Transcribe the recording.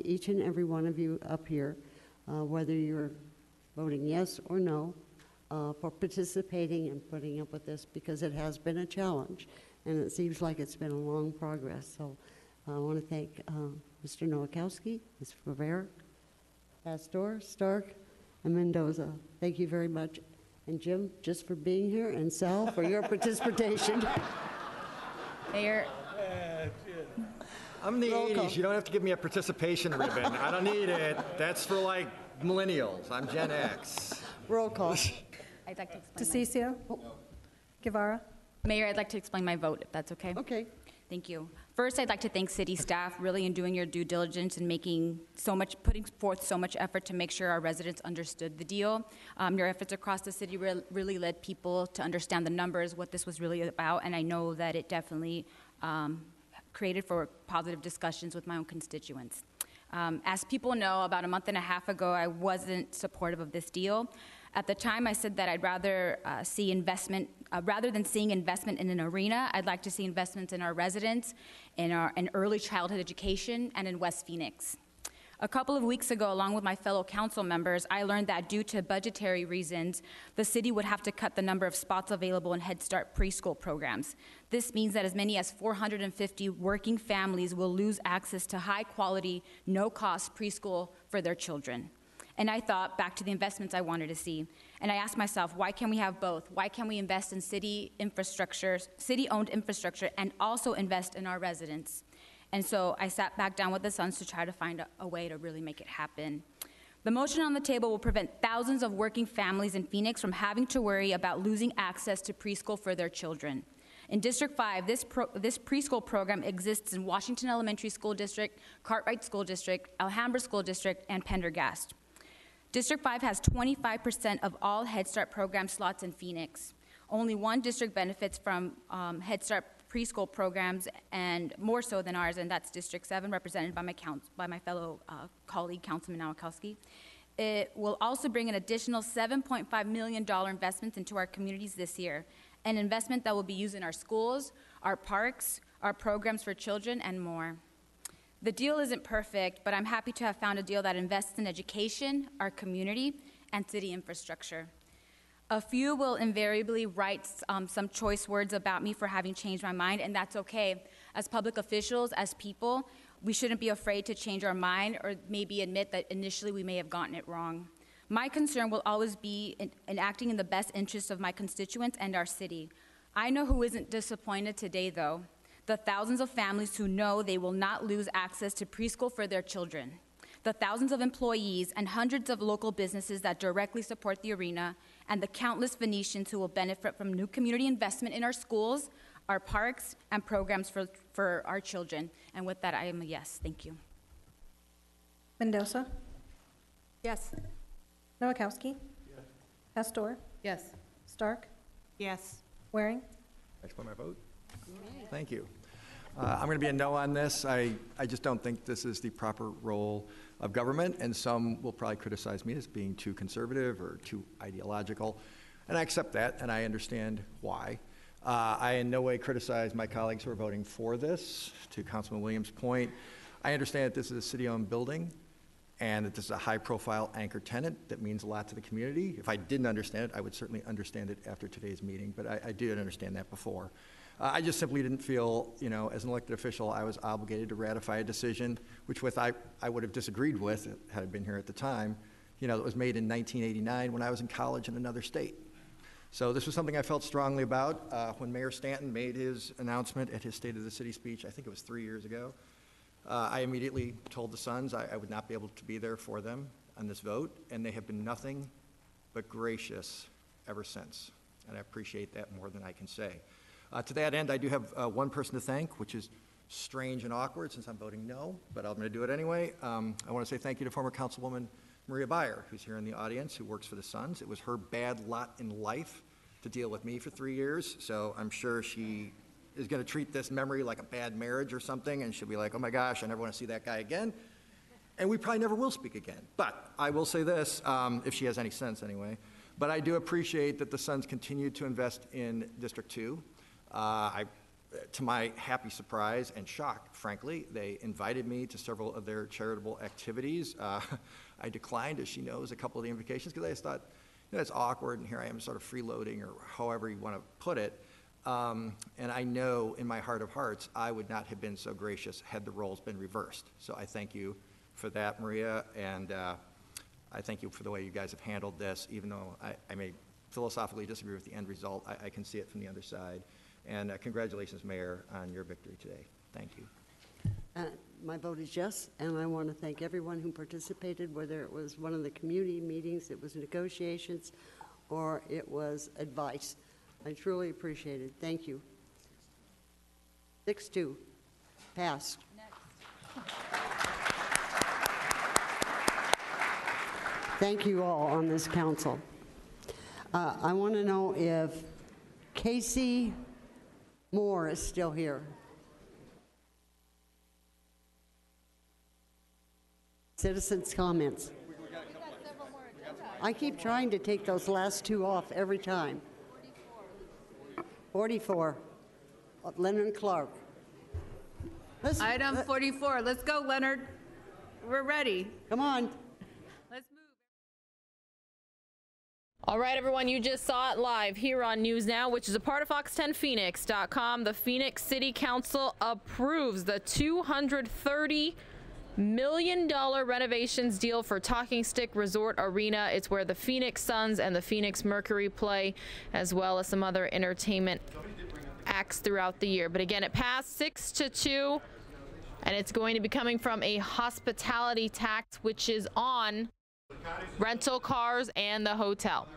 each and every one of you up here, whether you're voting yes or no, for participating and putting up with this, because it has been a challenge, and it seems like it's been a long progress. So I want to thank Mr. Nowakowski, Ms. Rivera, Pastor, Stark, and Mendoza. Thank you very much. And Jim, just for being here, and Sal, for your participation. Mayor. I'm in the 80s. You don't have to give me a participation ribbon. I don't need it. That's for like millennials. I'm Gen X. Roll call. I'd like to explain. DeCiccio? Guevara? Mayor, I'd like to explain my vote, if that's okay. Okay. Thank you. First, I'd like to thank city staff really in doing your due diligence and putting forth so much effort to make sure our residents understood the deal. Your efforts across the city really led people to understand the numbers, what this was really about, and I know that it definitely created for positive discussions with my own constituents. As people know, about a month and a half ago, I wasn't supportive of this deal. At the time, I said that I'd rather see investment, rather than seeing investment in an arena, I'd like to see investments in our residents, in early childhood education, and in West Phoenix. A couple of weeks ago, along with my fellow council members, I learned that due to budgetary reasons, the city would have to cut the number of spots available in Head Start preschool programs. This means that as many as 450 working families will lose access to high-quality, no-cost preschool for their children. And I thought back to the investments I wanted to see. And I asked myself, why can't we have both? Why can't we invest in city infrastructure, city-owned infrastructure, and also invest in our residents? And so I sat back down with the Sons to try to find a way to really make it happen. The motion on the table will prevent thousands of working families in Phoenix from having to worry about losing access to preschool for their children. In District 5, this preschool program exists in Washington Elementary School District, Cartwright School District, Alhambra School District, and Pendergast. District 5 has 25% of all Head Start program slots in Phoenix. Only one district benefits from Head Start preschool programs, and more so than ours, and that's District 7, represented by my fellow colleague, Councilman Nowakowski. It will also bring an additional $7.5 million investments into our communities this year, an investment that will be used in our schools, our parks, our programs for children, and more. The deal isn't perfect, but I'm happy to have found a deal that invests in education, our community, and city infrastructure. A few will invariably write some choice words about me for having changed my mind, and that's okay. As public officials, as people, we shouldn't be afraid to change our mind or maybe admit that initially we may have gotten it wrong. My concern will always be in acting in the best interest of my constituents and our city. I know who isn't disappointed today, though. The thousands of families who know they will not lose access to preschool for their children. The thousands of employees and hundreds of local businesses that directly support the arena, and the countless Venetians who will benefit from new community investment in our schools, our parks, and programs for our children. And with that, I am a yes. Thank you. Mendoza? Yes. Nowakowski? Yes. Pastor? Yes. Stark? Yes. Waring? I explain my vote? Thank you. I'm going to be a no on this. I just don't think this is the proper role of government, and some will probably criticize me as being too conservative or too ideological, and I accept that, and I understand why. I in no way criticize my colleagues who are voting for this. To Councilman Williams' point, I understand that this is a city-owned building and that this is a high-profile anchor tenant that means a lot to the community. If I didn't understand it, I would certainly understand it after today's meeting, but I did understand that before. I just simply didn't feel, as an elected official, I was obligated to ratify a decision, which I would have disagreed with had I been here at the time, that was made in 1989 when I was in college in another state. So this was something I felt strongly about. When Mayor Stanton made his announcement at his State of the City speech, I think it was 3 years ago, I immediately told the Sons I would not be able to be there for them on this vote, and they have been nothing but gracious ever since, and I appreciate that more than I can say. To that end, I do have one person to thank, which is strange and awkward since I'm voting no, but I'm going to do it anyway. I want to say thank you to former Councilwoman Maria Beyer, who's here in the audience, who works for the Sons. It was her bad lot in life to deal with me for 3 years, so I'm sure she is going to treat this memory like a bad marriage or something, and she'll be like, oh my gosh, I never want to see that guy again. And we probably never will speak again. But I will say this, if she has any sense anyway, but I do appreciate that the Sons continue to invest in District 2. to my happy surprise and shock, frankly, they invited me to several of their charitable activities. I declined, as she knows, a couple of the invitations because I just thought, it's awkward, and here I am sort of freeloading, or however you want to put it. And I know in my heart of hearts, I would not have been so gracious had the roles been reversed. So I thank you for that, Maria, and I thank you for the way you guys have handled this, even though I may philosophically disagree with the end result. I can see it from the other side. And congratulations, Mayor, on your victory today. Thank you. My vote is yes, and I want to thank everyone who participated, whether it was one of the community meetings, it was negotiations, or it was advice. I truly appreciate it. Thank you. 6-2, passed. Thank you all on this council. I want to know if Casey Moore is still here. Citizens' comments. I keep trying to take those last two off every time. 44. Leonard Clark. Item 44. Let's go, Leonard. We're ready. Come on. Let's move. All right, everyone, you just saw it live here on News Now, which is a part of Fox10Phoenix.com. The Phoenix City Council approves the $230 million renovations deal for Talking Stick Resort Arena. It's where the Phoenix Suns and the Phoenix Mercury play, as well as some other entertainment acts throughout the year. But again, it passed 6-2, and it's going to be coming from a hospitality tax, which is on rental cars and the hotel.